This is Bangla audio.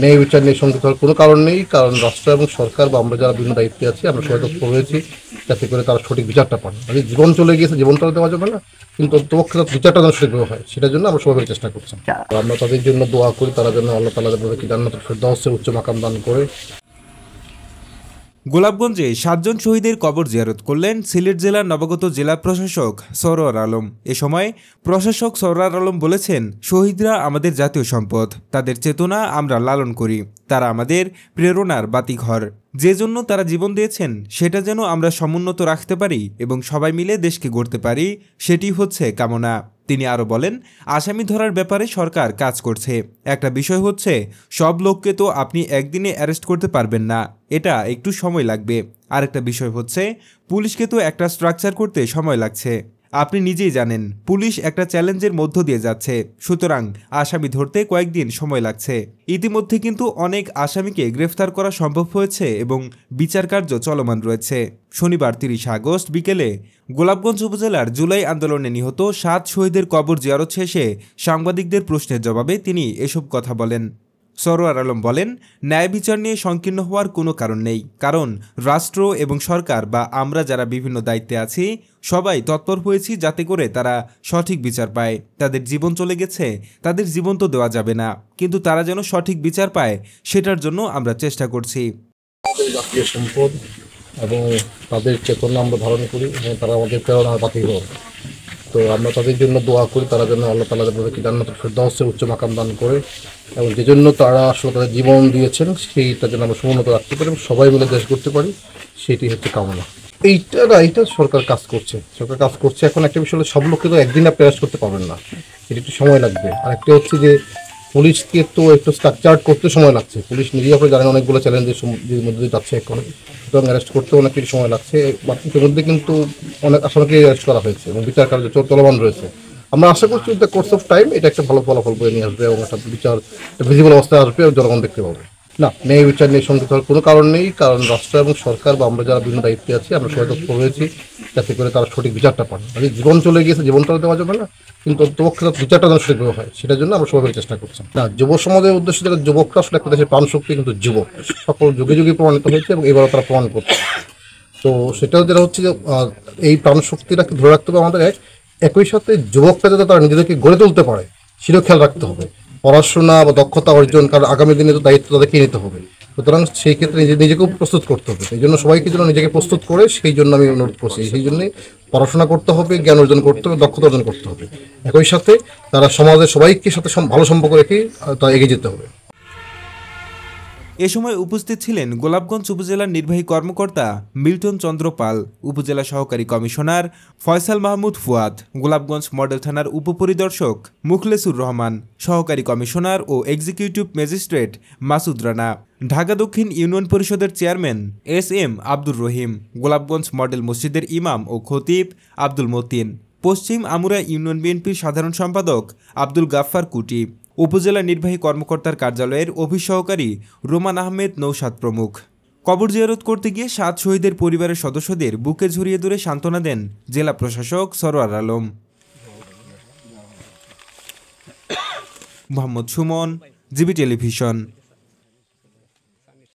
ন্যায় বিচার নিয়ে শঙ্কিত হওয়ার কোনো কারণ নেই, কারণ রাষ্ট্র এবং সরকার বা আমরা যারা বিভিন্ন দায়িত্বে আছি আমরা সবাই তৎপর হয়েছি যাতে করে তারা সঠিক বিচারটা পান। যদি জীবন চলে গিয়েছে জীবনটা দেওয়া যাবে না, কিন্তু অন্তপক্ষে বিচারটা যেন সঠিকভাবে হয় সেটার জন্য আমরা সবাই চেষ্টা করছি। আমরা তাদের জন্য দোয়া করি, তারা যেন আল্লাহ তাআলা তাদেরকে জান্নাতুল ফেরদাউসের উচ্চ মাকাম দান করে। গোলাপগঞ্জে 7 জন শহীদের কবর জিয়ারত করলেন সিলেট জেলার নবাগত জেলা প্রশাসক সরোয়ার আলম। এ সময় প্রশাসক সরোয়ার আলম বলেছেন, শহীদরা আমাদের জাতীয় সম্পদ, তাদের চেতনা আমরা লালন করি, তারা আমাদের প্রেরণার বাতিঘর। যে জন্য তারা জীবন দিয়েছেন সেটা যেন আমরা সমুন্নত রাখতে পারি এবং সবাই মিলে দেশকে গড়তে পারি, সেটি হচ্ছে কামনা। তিনি আরও বলেন, আসামি ধরার ব্যাপারে সরকার কাজ করছে। একটা বিষয় হচ্ছে, সব লোককে তো আপনি একদিনে অ্যারেস্ট করতে পারবেন না, এটা একটু সময় লাগবে। আরেকটা বিষয় হচ্ছে, পুলিশকে তো একটা স্ট্রাকচার করতে সময় লাগছে। আপনি নিজেই জানেন পুলিশ একটা চ্যালেঞ্জের মধ্য দিয়ে যাচ্ছে, সুতরাং আসামি ধরতে কয়েকদিন সময় লাগছে। ইতিমধ্যে কিন্তু অনেক আসামিকে গ্রেফতার করা সম্ভব হয়েছে এবং বিচার কার্য চলমান রয়েছে। শনিবার 30 আগস্ট বিকেলে গোলাপগঞ্জ উপজেলার জুলাই আন্দোলনে নিহত 7 শহীদের কবর জিয়ারত শেষে সাংবাদিকদের প্রশ্নের জবাবে তিনি এসব কথা বলেন। সরোয়ার আলম বলেন, ন্যায় বিচার নিয়ে সংকীর্ণ হওয়ার কোনো কারণ নেই, কারণ রাষ্ট্র এবং সরকার বা আমরা যারা বিভিন্ন দায়িত্বে আছি সবাই তৎপর হয়েছি যাতে করে তারা সঠিক বিচার পায়। তাদের জীবন চলে গেছে, তাদের জীবন তো দেওয়া যাবে না, কিন্তু তারা যেন সঠিক বিচার পায় সেটার জন্য আমরা চেষ্টা করছি। জাতীয় সম্পদ এবং তাদের চেতনা আমরা ধারণ করি এবং তারা আমাদের প্রেরণার বাতিঘর। তো আমরা তাদের জন্য দোয়া করি, তারা যেন আল্লাহ তাআলা তাদেরকে জান্নাতুল ফেরদাউসের উচ্চ মাকাম দান করে, এবং যে জন্য তারা আসলে তাদের জীবন দিয়েছেন সেইটা যেন আমরা সমুন্নত রাখতে পারি এবং সবাই মিলে দেশ করতে পারি, সেটি হচ্ছে কামনা। এইটা সরকার কাজ করছে। এখন একটা বিষয় হলো, সব লোককে তো একদিন আপনি অ্যারেস্ট করতে পারবেন না, এটা একটু সময় লাগবে। আর একটা হচ্ছে যে পুলিশকে তো একটু স্ট্রাকচার করতে সময় লাগছে। পুলিশ নিজেই আপনি জানেন অনেকগুলো চ্যালেঞ্জের মধ্যে দিয়ে যাচ্ছে এখন, সুতরাং অ্যারেস্ট করতে অনেক কিছু সময় লাগছে। বাকির মধ্যে কিন্তু অনেক আসামিকে অ্যারেস্ট করা হয়েছে এবং বিচার কার্য চলমান রয়েছে। আমরা আশা করছি দ্য কোর্স অফ টাইম এটা একটা ভালো ফলাফল বয়ে নিয়ে আসবে এবং একটা বিচার ভিজিবল অবস্থায় আসবে এবং জনগণ দেখতে পাবে। না, ন্যায় বিচার নিয়ে শঙ্কিত হওয়ার কোনো কারণ নেই, কারণ রাষ্ট্র এবং সরকার বা আমরা যারা বিভিন্ন দায়িত্বে আছি আমরা সবাই তৎপর হয়েছি যাতে করে তারা সঠিক বিচারটা পান। যদি জীবন চলে গিয়েছে জীবনটা দেওয়া যাবে না, কিন্তু অন্তপক্ষে বিচারটা যেন সঠিকভাবে হয় সেটার জন্য আমরা সবাই চেষ্টা করছি। না, যুব সমাজের উদ্দেশ্যে যারা যুবকরা আসলে একটা দেশের প্রাণশক্তি, কিন্তু যুবক সকল যুগে যুগে প্রমাণিত হয়েছে এবং এবারও তারা প্রমাণ করছে। তো সেটাও যেটা হচ্ছে যে এই প্রাণশক্তিটাকে ধরে রাখতে হবে আমাদের। একই সাথে যুবকরা যাতে তারা নিজেদেরকে গড়ে তুলতে পারে সেটাও খেয়াল রাখতে হবে। পড়াশোনা বা দক্ষতা অর্জন, কারণ আগামী দিনে তো দায়িত্ব তাদেরকে নিতে হবে। সুতরাং সেই ক্ষেত্রে নিজেকেও প্রস্তুত করতে হবে। এই জন্য সবাইকে যেন নিজেকে প্রস্তুত করে, সেই জন্য আমি অনুরোধ করছি। সেই জন্যে পড়াশোনা করতে হবে, জ্ঞান অর্জন করতে হবে, দক্ষতা অর্জন করতে হবে। একই সাথে তারা সমাজের সবাইকে সাথে ভালো সম্পর্ক রেখেই তা এগিয়ে যেতে হবে। এ সময় উপস্থিত ছিলেন গোলাপগঞ্জ উপজেলার নির্বাহী কর্মকর্তা মিল্টন চন্দ্র পাল, উপজেলা সহকারী কমিশনার ফয়সাল মাহমুদ ফুয়াদ, গোলাপগঞ্জ মডেল থানার উপপরিদর্শক মুখলেসুর রহমান, সহকারী কমিশনার ও এক্সিকিউটিভ ম্যাজিস্ট্রেট মাসুদ রানা, ঢাকা দক্ষিণ ইউনিয়ন পরিষদের chairman SM Abdur Rahim, Golapganj model মসজিদের ইমাম ও খতিব আব্দুল মতিন, পশ্চিম আমুরা ইউনিয়ন বিএনপির সাধারণ সম্পাদক আব্দুল গাফফার কুটি, উপজেলা নির্বাহী কর্মকর্তার কার্যালয়ের অফিস সহকারী রোমান আহমেদ নৌসাদ প্রমুখ। কবর জিয়ারত করতে গিয়ে 7 শহীদের পরিবারের সদস্যদের বুকে জড়িয়ে ধরে সান্ত্বনা দেন জেলা প্রশাসক সরোয়ার আলম। Mohammad Sumon, GB television.